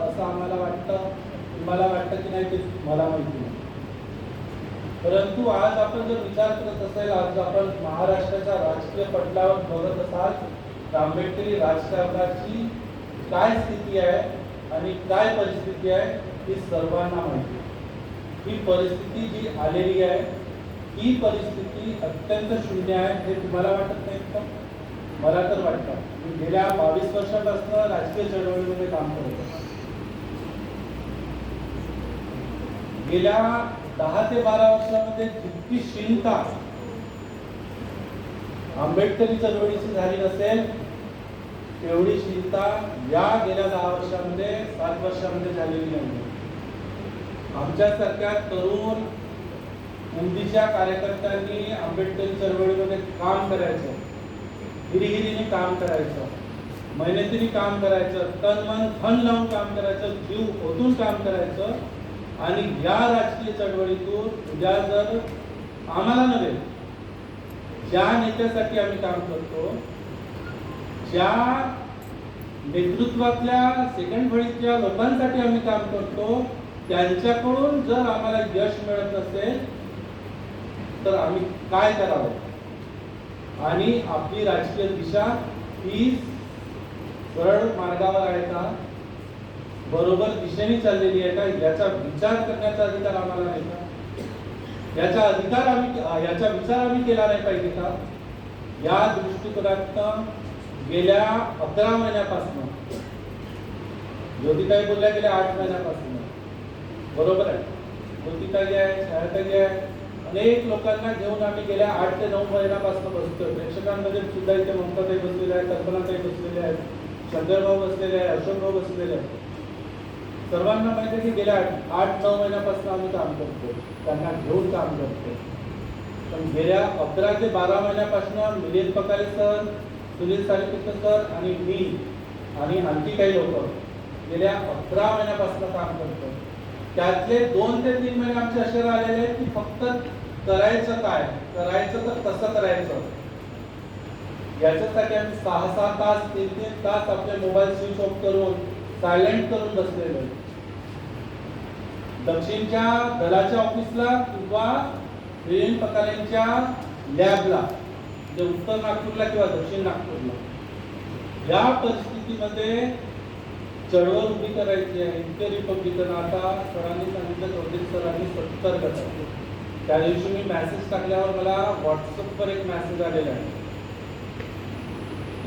असं आम्हाला वाटतं. तुम्हाला वाटतं की नाही ते मला माहिती नाही. परंतु आज आपण जर विचार करत असेल, आज आपण महाराष्ट्राच्या राजकीय पटलावर बघत असाल तर आंबेडकरी राजकारणाची काय स्थिती आहे आणि काय परिस्थिती आहे ही सर्वांना माहिती आहे. ही परिस्थिती जी आलेली आहे ही परिस्थिती अत्यंत शून्य आहे हे तुम्हाला वाटत नाही का? मला तर वाटतं. मी गेल्या 22 वर्षापासून राजकीय चळवळीमध्ये काम करत होतो. गेल्या 10 ते 12 वर्षामध्ये जितकी शीलता आंबेडकरी चळवळीची झाली नसेल तेवढी शीलता या गेल्या 10 वर्षामध्ये 7 वर्षामध्ये झालेली नाही. आमच्यासारख्या तरुण मुंबईच्या कार्यकर्त्यांनी आंबेडकरी चळवळीमध्ये काम करायचं, हिरीहिरीने काम करायचं, मेहनतीने काम करायचं, तन मन धन लावून काम करायचं, जीव ओतून काम करायचं. आणि या राजकीय चळवळीतून उद्या जर आम्हाला नव्हे, ज्या नेत्यासाठी आम्ही काम करतो, ज्या नेतृत्वातल्या सेकंड फळीतल्या लोकांसाठी आम्ही काम करतो, त्यांच्याकडून जर आम्हाला यश मिळत नसेल तर आम्ही काय करावं आणि आपली राजकीय दिशा ही सरळ मार्गावर आहे का, बरोबर दिशेने चाललेली आहे का, याचा विचार करण्याचा अधिकार आम्हाला नाही का? याचा विचार आम्ही केला नाही पाहिजे का? या दृष्टिकोनातून गेल्या 11 महिन्यापासून, ज्योतिताई बोलल्या गेल्या 8 महिन्यापासून, बरोबर आहे, ज्योतिताई आहे, छायाताई आहे, अनेक लोकांना घेऊन आम्ही गेल्या 8 ते 9 महिन्यापासून बसतोय. प्रेक्षकांमध्ये सुद्धा इथे ममताताई बसलेल्या आहेत, कल्पनाताई बसलेल्या आहेत, शंकरभाऊ बसलेले आहेत, अशोकभाऊ बसलेले आहेत. सर्वांना माहिती आहे की गेल्या 8-9 महिन्यापासून आम्ही काम करतो, त्यांना घेऊन काम करतो. पण गेल्या 11 ते 12 महिन्यापासून मिलिंद पकाले सर, सुनील सारीपुत्र सर आणि मी आणि आणखी काही लोक गेल्या 11 महिन्यापासून काम करतो. त्यातले 2 ते 3 महिने आमचे असे राहिलेले आहेत की फक्त करायचं काय, करायचं तर कसं करायचं याच्यासाठी आम्ही 6-6 तास 3-3 तास आपले मोबाईल स्विच ऑफ करून सायलेंट करून बसलेलो आहे. दक्षिणच्या दलाच्या ऑफिसला किंवा मिलिंद पकालेंच्या लॅबला, जे उत्तर नागपूरला किंवा दक्षिण नागपूरला, या परिस्थितीमध्ये चळवळ उभी करायची आहे. इतके रिपब्लिकन आता सरांनी सांगितलं, चौधरी सरांनी 70 गट. त्या दिवशी मी मेसेज टाकल्यावर मला व्हॉट्सअपवर एक मेसेज आलेला आहे,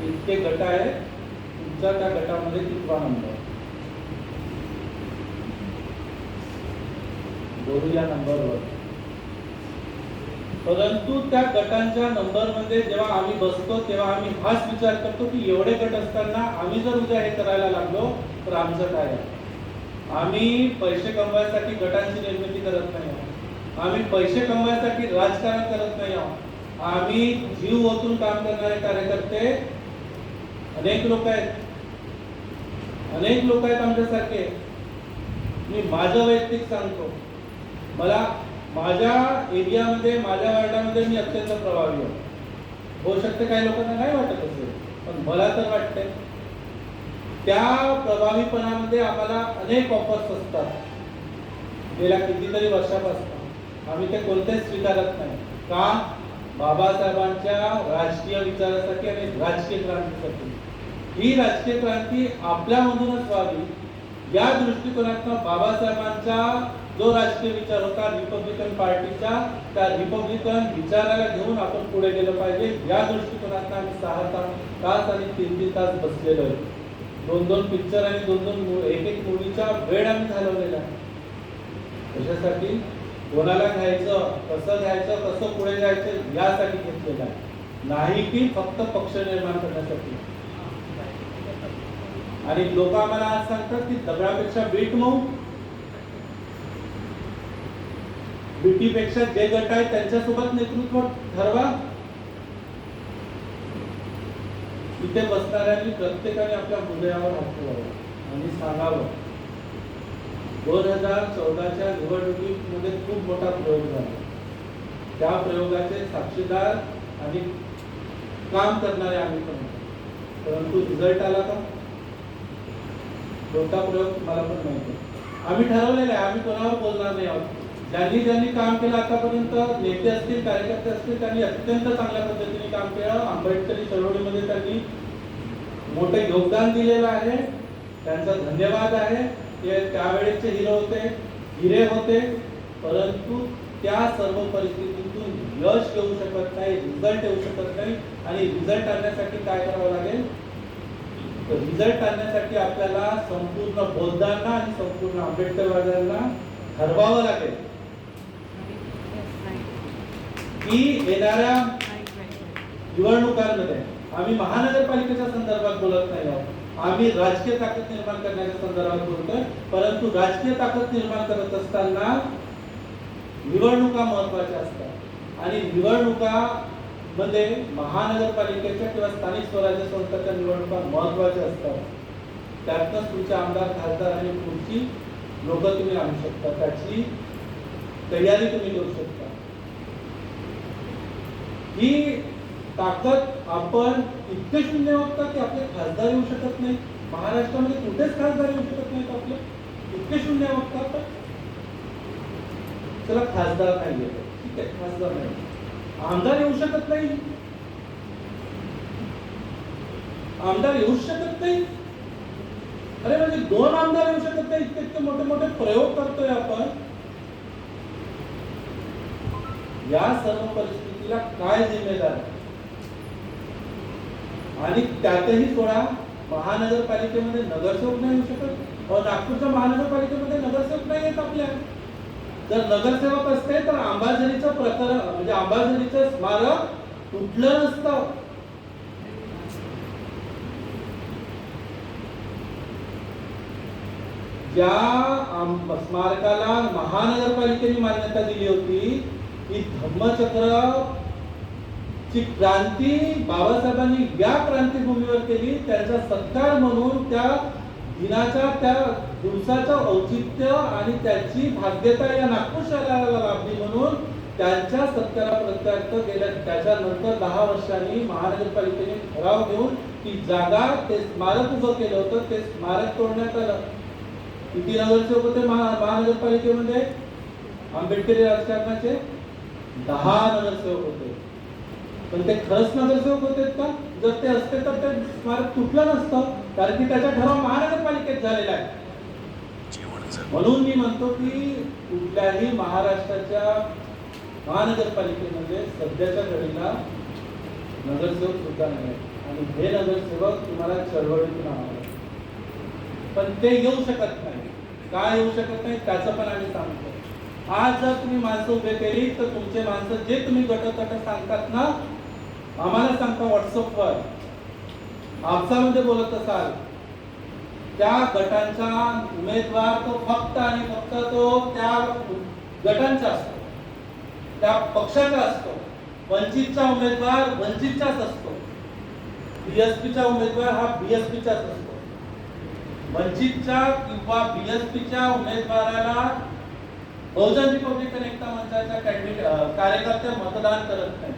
इतके गट आहे, तुमच्या त्या गटामध्ये कितवा नंबर, बोलू या नंबरवर. परंतु त्या गटांच्या नंबरमध्ये जेव्हा आम्ही बसतो तेव्हा आम्ही हाच विचार करतो की एवढे गट असताना आम्ही जर उद्या हे करायला लागलो तर आमचं काय आहे. आम्ही पैसे कमवायसाठी गटांची निर्मिती करत नाही आहोत, आम्ही पैसे कमवायसाठी राजकारण करत नाही आहोत. आम्ही जीव ओतून काम करणारे कार्यकर्ते अनेक लोक आहेत, अनेक लोक आहेत आमच्यासारखे. मी माझं वैयक्तिक सांगतो, मला माझ्या एरियामध्ये, माझ्या वार्डामध्ये मी अत्यंत प्रभावी आहे. होऊ शकते काही लोकांना नाही वाटत असेल, पण मला तर वाटते. त्या प्रभावीपणामध्ये आम्हाला अनेक ऑफर्स असतात गेल्या कितीतरी वर्षापासून. आम्ही ते कोणतेच स्वीकारत नाही का, बाबासाहेबांच्या राजकीय विचारासाठी आणि राजकीय क्रांतीसाठी. ही राजकीय क्रांती आपल्यामधूनच व्हावी या दृष्टिकोनातून बाबासाहेबांचा जो राजकीय विचार होता रिपब्लिकन पार्टीचा, त्या रिपब्लिकन विचाराला घेऊन आपण पुढे गेलं पाहिजे. या दृष्टिकोनातून आम्ही 6 तास आणि 3-3 तास बसलेलो आहे. 2-2 पिक्चर आणि 2-2 एक मूवीचा वेळ आम्ही घालवलेला आहे. कशासाठी, कोणाला घ्यायचं, कसं पुढे जायचं यासाठी घेतलेलं आहे, नाही की फक्त पक्ष निर्माण करण्यासाठी. आणि लोक आम्हाला आज सांगतात की दगडापेक्षा बीट मऊ, बीटीपेक्षा जे गट आहेत त्यांच्यासोबत नेतृत्व ठरवा. इथे बसणाऱ्यांनी प्रत्येकाने आपल्या हृदयावर हात ठेवावा आणि सांगावं, 2014च्या निवडणुकीमध्ये खूप मोठा प्रयोग झाला, त्या प्रयोगाचे साक्षीदार आणि काम करणारे आम्ही पण. परंतु रिझल्ट आला का? कोणता प्रयोग मला पण माहिती आहे. आम्ही ठरवलेलं आहे, आम्ही कोणावर बोलणार नाही आहोत. ज्यांनी ज्यांनी काम केलं आतापर्यंत, नेते असतील, कार्यकर्ते असतील, त्यांनी अत्यंत चांगल्या पद्धतीने काम केलं. आंबेडकरी चळवळीमध्ये त्यांनी मोठे योगदान दिलेलं आहे, त्यांचा धन्यवाद आहे. ते त्यावेळेचे हिरो होते, हिरे होते. परंतु त्या सर्व परिस्थितीतून यश येऊ शकत नाही, रिझल्ट येऊ शकत नाही. आणि रिझल्ट आणण्यासाठी काय करावं लागेल? रिझल्ट आणण्यासाठी आपल्याला संपूर्ण बौद्धांना आणि संपूर्ण आंबेडकरवाद्यांना ठरवावं लागेल की येणाऱ्या निवडणुकांमध्ये आम्ही महानगरपालिकेच्या संदर्भात बोलत नाही आहोत, आम्ही राजकीय ताकद निर्माण करण्याच्या संदर्भात बोलतोय. परंतु राजकीय ताकद निर्माण करत असताना निवडणुका महत्वाच्या असतात आणि निवडणुका मध्ये महानगरपालिकेच्या किंवा स्थानिक स्वराज्य संस्थांच्या निवडणुका महत्वाच्या असतात. त्यातनंच तुमचे आमदार, खासदार आणि पुढची लोक तुम्ही आणू शकता, त्याची तयारी तुम्ही करू शकता. ही ताकद आपण इतके शून्य आहोत की आपले खासदार येऊ शकत नाही. महाराष्ट्रामध्ये कुठेच खासदार येऊ शकत नाहीत आपले, इतके शून्य आहोत का आपण? चला खासदार नाही येतो, ठीक आहे, खासदार नाही, आमदार येऊ शकत नाही, आमदार येऊ शकत नाही. अरे म्हणजे 2 आमदार येऊ शकत नाही, इतके इतके मोठे मोठे प्रयोग करतोय आपण. या सर्व परिस्थितीला काय जिम्मेदार आहे? आणि त्यातही थोडा महानगरपालिकेमध्ये नगरसेवक नाही येऊ शकत. नागपूरच्या महानगरपालिकेमध्ये नगरसेवक नाही येत आपल्या. जर नगरसेवक असते तर अंबाझरीचं प्रकरण म्हणजे अंबाझरीचं स्मारक तुटलं नसतं. ज्या स्मारकाला महानगरपालिकेने मान्यता दिली होती, ही धम्मचक्र ची क्रांती बाबासाहेबांनी या क्रांतीभूमीवर केली. त्यांचा सत्कार म्हणून त्या दिनाच्या, त्या दिवसाचं औचित्य आणि त्याची भाग्यता या नागपूर शहराला लाभली म्हणून त्यांच्या सत्काराप्रत्यार्थ गेल्या त्याच्यानंतर 10 वर्षांनी महानगरपालिकेने ठराव घेऊन ती जागा, ते स्मारक उभं केलं होतं. ते स्मारक तोडण्यात आलं. किती नगरसेवक होते महानगरपालिकेमध्ये? आंबेडकरी राजकारणाचे 10 नगरसेवक होते. पण ते खरंच नगरसेवक होते का? जर ते असते तर ते स्मारक तुटलं नसतं, कारण की त्याचा ठराव महानगरपालिकेत झालेला आहे. म्हणून मी म्हणतो की कुठल्याही महाराष्ट्राच्या महानगरपालिकेमध्ये सध्याच्या घडीला नगरसेवक सुद्धा नाही, आणि हे नगरसेवक तुम्हाला चळवळीतून आणावे, पण ते येऊ शकत नाही. काय येऊ शकत नाही त्याचं पण आम्ही सांगतो. आज जर तुम्ही माणसं उभे केली तर तुमचे माणसं जे तुम्ही गटतट सांगतात ना, आम्हाला सांगता व्हॉट्सअपवर, आपसामध्ये बोलत असाल, त्या गटांचा उमेदवार तो फक्त आणि फक्त तो त्या गटांचा असतो, त्या पक्षाचा असतो. वंचितचा उमेदवार वंचितचाच असतो, बीएसपीचा उमेदवार हा बीएसपीचाच असतो. वंचितच्या किंवा बीएसपीच्या उमेदवाराला बहुजन रिपब्लिकन एकता मंचाच्या कार्यकर्ते मतदान करत नाही.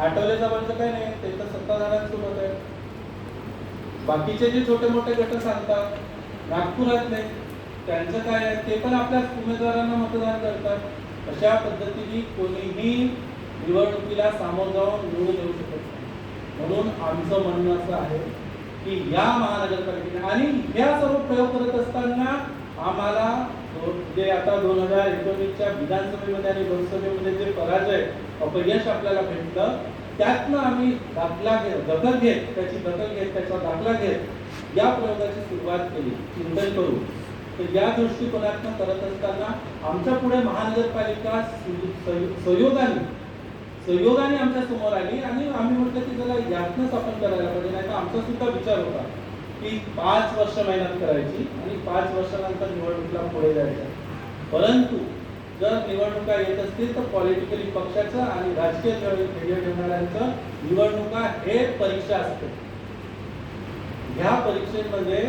आठवले साहेबांचं काय नाही, ते तर सत्ताधाऱ्यांसोबत आहे. बाकीचे जे छोटे मोठे गट सांगतात नागपुरातले, त्यांचं काय आहे, ते पण आपल्या उमेदवारांना मतदान करतात. अशा पद्धतीने कोणीही निवडणुकीला सामोरं जाऊन निवडून येऊ शकत नाही. म्हणून आमचं म्हणणं असं आहे की या महानगरपालिकेने आणि या सर्व प्रयोग करत असताना आम्हाला जे आता 2019च्या विधानसभेमध्ये आणि लोकसभेमध्ये जे पराजय, अपयश आपल्याला भेटलं, त्यातनं आम्ही दखल घेत त्याचा दाखला घेत या प्रयोगाची सुरुवात केली, चिंतन करू. तर या दृष्टिकोनातून करत असताना आमच्या पुढे महानगरपालिका संयोगाने आमच्या समोर आली आणि आम्ही म्हटलं की जरा यातनंच आपण करायला पाहिजे. नाही तर आमचा सुद्धा विचार होता की 5 वर्ष मेहनत करायची आणि 5 वर्षानंतर निवडणुकीला पुढे जायचं. परंतु जर निवडणुका येत असतील तर पॉलिटिकली पक्षाचं आणि राजकीय ध्येय ठेवणाऱ्यांचं निवडणुका हे परीक्षा असते. ह्या परीक्षेमध्ये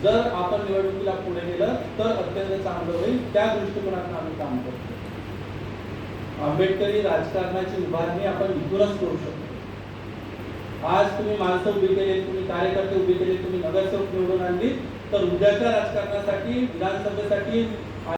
जर आपण निवडणुकीला पुढे गेलं तर अत्यंत चांगलं होईल. त्या दृष्टिकोनातून आम्ही काम करतो. आंबेडकरी राजकारणाची उभारणी आपण इथूनच करू शकतो. आज तुम्ही माणसं उभी केली, तुम्ही कार्यकर्ते उभी केले, तुम्ही नगरसेवक निवडून आणली, तर उद्याच्या राजकारणासाठी विधानसभेसाठी